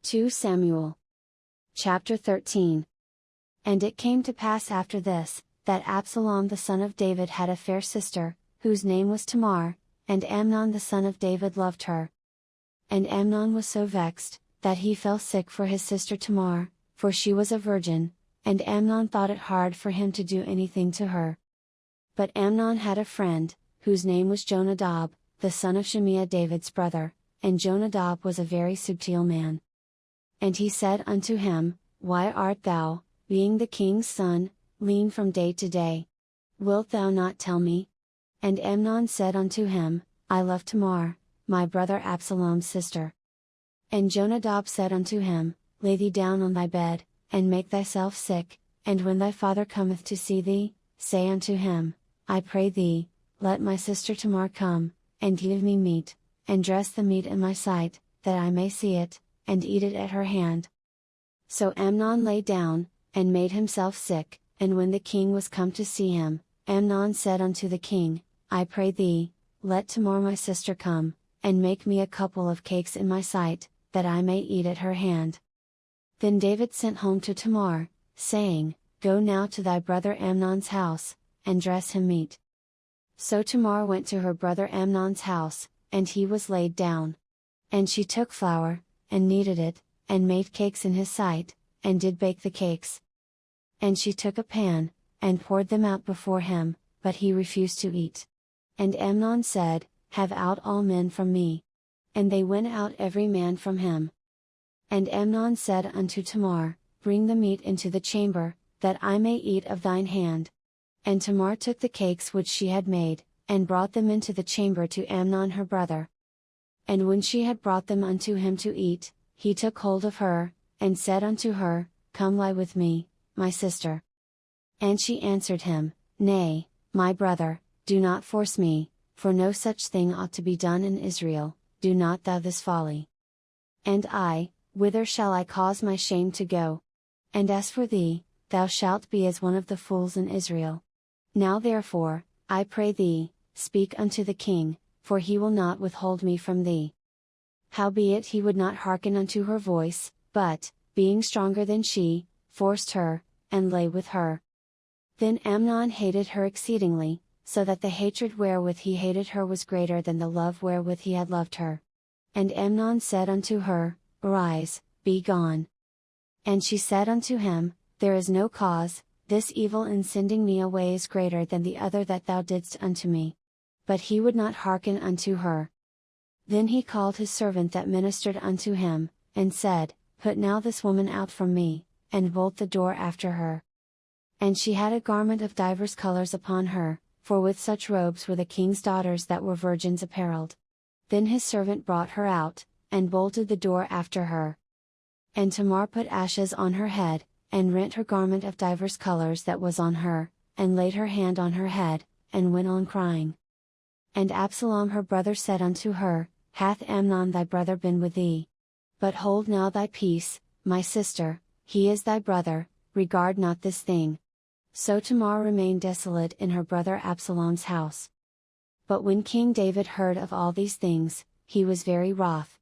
2 Samuel. Chapter 13. And it came to pass after this, that Absalom the son of David had a fair sister, whose name was Tamar, and Amnon the son of David loved her. And Amnon was so vexed, that he fell sick for his sister Tamar, for she was a virgin, and Amnon thought it hard for him to do anything to her. But Amnon had a friend, whose name was Jonadab, the son of Shimea David's brother, and Jonadab was a very subtle man. And he said unto him, Why art thou, being the king's son, lean from day to day? Wilt thou not tell me? And Amnon said unto him, I love Tamar, my brother Absalom's sister. And Jonadab said unto him, Lay thee down on thy bed, and make thyself sick, and when thy father cometh to see thee, say unto him, I pray thee, let my sister Tamar come, and give me meat, and dress the meat in my sight, that I may see it, and eat it at her hand. So Amnon lay down, and made himself sick, and when the king was come to see him, Amnon said unto the king, I pray thee, let Tamar my sister come, and make me a couple of cakes in my sight, that I may eat at her hand. Then David sent home to Tamar, saying, Go now to thy brother Amnon's house, and dress him meat. So Tamar went to her brother Amnon's house, and he was laid down. And she took flour, and kneaded it, and made cakes in his sight, and did bake the cakes. And she took a pan, and poured them out before him, but he refused to eat. And Amnon said, Have out all men from me. And they went out every man from him. And Amnon said unto Tamar, Bring the meat into the chamber, that I may eat of thine hand. And Tamar took the cakes which she had made, and brought them into the chamber to Amnon her brother. And when she had brought them unto him to eat, he took hold of her, and said unto her, Come lie with me, my sister. And she answered him, Nay, my brother, do not force me, for no such thing ought to be done in Israel, do not thou this folly. And I, whither shall I cause my shame to go? And as for thee, thou shalt be as one of the fools in Israel. Now therefore, I pray thee, speak unto the king, for he will not withhold me from thee. Howbeit he would not hearken unto her voice, but, being stronger than she, forced her, and lay with her. Then Amnon hated her exceedingly, so that the hatred wherewith he hated her was greater than the love wherewith he had loved her. And Amnon said unto her, Arise, be gone. And she said unto him, There is no cause, this evil in sending me away is greater than the other that thou didst unto me. But he would not hearken unto her. Then he called his servant that ministered unto him, and said, Put now this woman out from me, and bolt the door after her. And she had a garment of divers colors upon her, for with such robes were the king's daughters that were virgins apparelled. Then his servant brought her out, and bolted the door after her. And Tamar put ashes on her head, and rent her garment of divers colors that was on her, and laid her hand on her head, and went on crying. And Absalom her brother said unto her, Hath Amnon thy brother been with thee? But hold now thy peace, my sister, he is thy brother, regard not this thing. So Tamar remained desolate in her brother Absalom's house. But when King David heard of all these things, he was very wroth.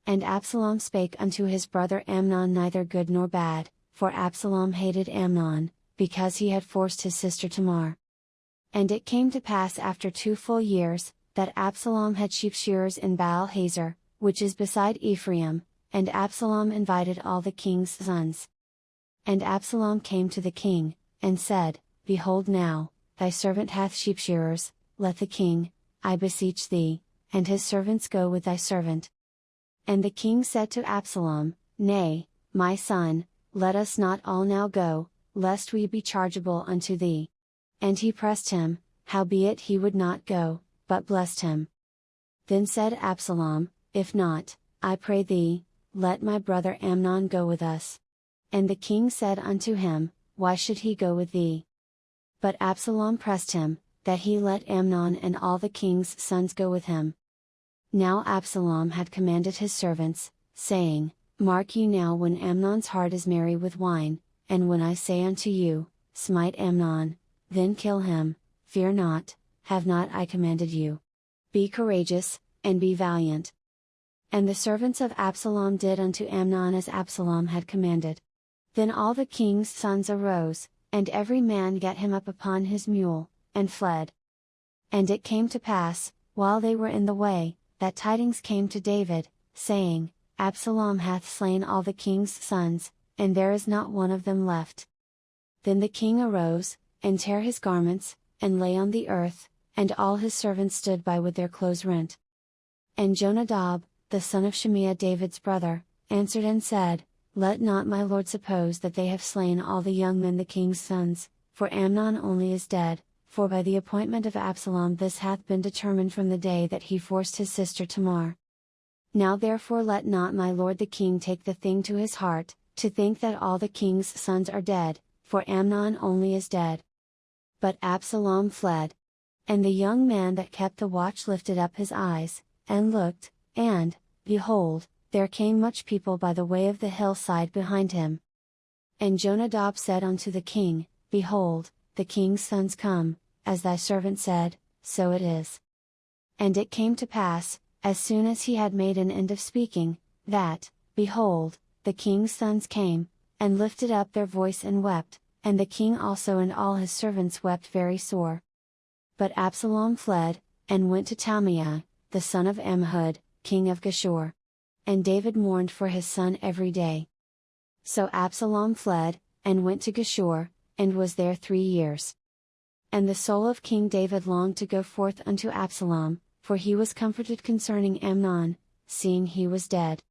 And Absalom spake unto his brother Amnon neither good nor bad, for Absalom hated Amnon, because he had forced his sister Tamar. And it came to pass after 2 full years, that Absalom had sheepshearers in Baal-hazor, which is beside Ephraim, and Absalom invited all the king's sons. And Absalom came to the king, and said, Behold now, thy servant hath sheepshearers, let the king, I beseech thee, and his servants go with thy servant. And the king said to Absalom, Nay, my son, let us not all now go, lest we be chargeable unto thee. And he pressed him, howbeit he would not go, but blessed him. Then said Absalom, If not, I pray thee, let my brother Amnon go with us. And the king said unto him, Why should he go with thee? But Absalom pressed him, that he let Amnon and all the king's sons go with him. Now Absalom had commanded his servants, saying, Mark ye now when Amnon's heart is merry with wine, and when I say unto you, Smite Amnon, then kill him, fear not, have not I commanded you? Be courageous, and be valiant. And the servants of Absalom did unto Amnon as Absalom had commanded. Then all the king's sons arose, and every man gat him up upon his mule, and fled. And it came to pass, while they were in the way, that tidings came to David, saying, Absalom hath slain all the king's sons, and there is not one of them left. Then the king arose, and tare his garments, and lay on the earth, and all his servants stood by with their clothes rent. And Jonadab, the son of Shimea David's brother, answered and said, Let not my lord suppose that they have slain all the young men the king's sons, for Amnon only is dead, for by the appointment of Absalom this hath been determined from the day that he forced his sister Tamar. Now therefore let not my lord the king take the thing to his heart, to think that all the king's sons are dead, for Amnon only is dead. But Absalom fled. And the young man that kept the watch lifted up his eyes, and looked, and, behold, there came much people by the way of the hillside behind him. And Jonadab said unto the king, Behold, the king's sons come, as thy servant said, so it is. And it came to pass, as soon as he had made an end of speaking, that, behold, the king's sons came, and lifted up their voice and wept, and the king also and all his servants wept very sore. But Absalom fled, and went to Talmai, the son of Ammihud, king of Geshur. And David mourned for his son every day. So Absalom fled, and went to Geshur, and was there 3 years. And the soul of King David longed to go forth unto Absalom, for he was comforted concerning Amnon, seeing he was dead.